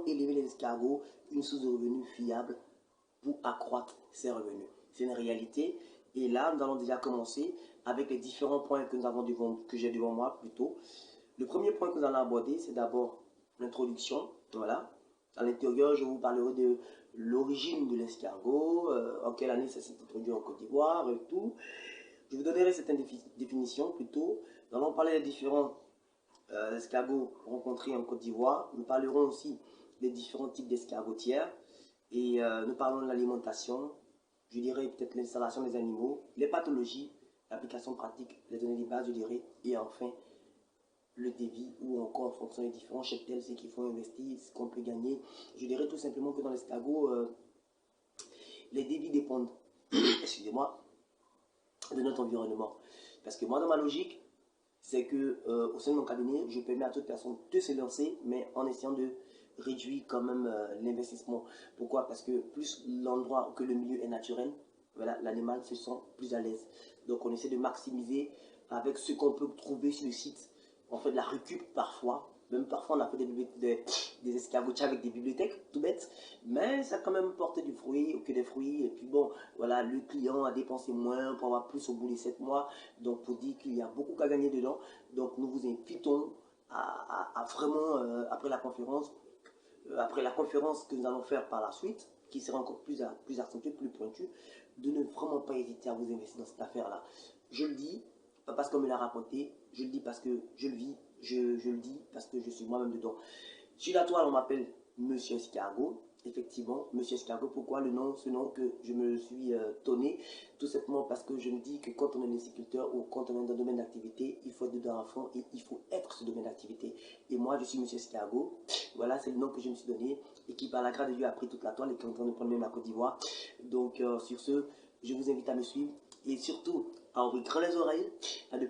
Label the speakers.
Speaker 1: élever les escargots une source de revenus fiable pour accroître ses revenus. C'est une réalité. Et là, nous allons déjà commencer avec les différents points que j'ai devant moi plutôt. Le premier point que nous allons aborder, c'est d'abord l'introduction. Voilà. À l'intérieur, je vous parlerai de l'origine de l'escargot, en quelle année ça s'est introduit en Côte d'Ivoire et tout. Je vous donnerai certaines définitions plutôt. Nous allons parler des différents escargots rencontrés en Côte d'Ivoire. Nous parlerons aussi des différents types d'escargotières. Et nous parlons de l'alimentation, je dirais peut-être l'installation des animaux, les pathologies, l'application pratique, les données de base, je dirais, et enfin le débit ou encore en fonction des différents cheptels, ce qu'il faut investir, ce qu'on peut gagner. Je dirais tout simplement que dans l'escargot, les débits dépendent, excusez-moi, de notre environnement. Parce que moi, dans ma logique, c'est que au sein de mon cabinet, je permets à toute personne de se lancer, mais en essayant de réduire quand même l'investissement. Pourquoi? Parce que plus l'endroit que le milieu est naturel, voilà, l'animal se sent plus à l'aise. Donc on essaie de maximiser avec ce qu'on peut trouver sur le site. On fait de la récup parfois. Même parfois on a fait des escargotiers avec des bibliothèques, tout bête. Mais ça a quand même porté du fruit, que des fruits. Et puis bon, voilà, le client a dépensé moins pour avoir plus au bout des 7 mois. Donc pour dire qu'il y a beaucoup à gagner dedans. Donc nous vous invitons à vraiment, après la conférence que nous allons faire par la suite, qui sera encore plus accentuée, plus pointue, de ne vraiment pas hésiter à vous investir dans cette affaire-là. Je le dis, pas parce qu'on me l'a raconté, je le dis parce que je le vis, je le dis parce que je suis moi-même dedans. Sur la toile, on m'appelle Monsieur Escargot. Effectivement, Monsieur Escargot, pourquoi le nom, ce nom que je me suis donné? Tout simplement parce que je me dis que quand on est viticulteur ou quand on est dans un domaine d'activité, il faut être dedans à fond et il faut être ce domaine d'activité. Et moi, je suis Monsieur Escargot. Voilà, c'est le nom que je me suis donné et qui, par la grâce de Dieu, a pris toute la toile et qui est en train de prendre même la Côte d'Ivoire. Donc, sur ce, je vous invite à me suivre et surtout à ouvrir grand les oreilles, à ne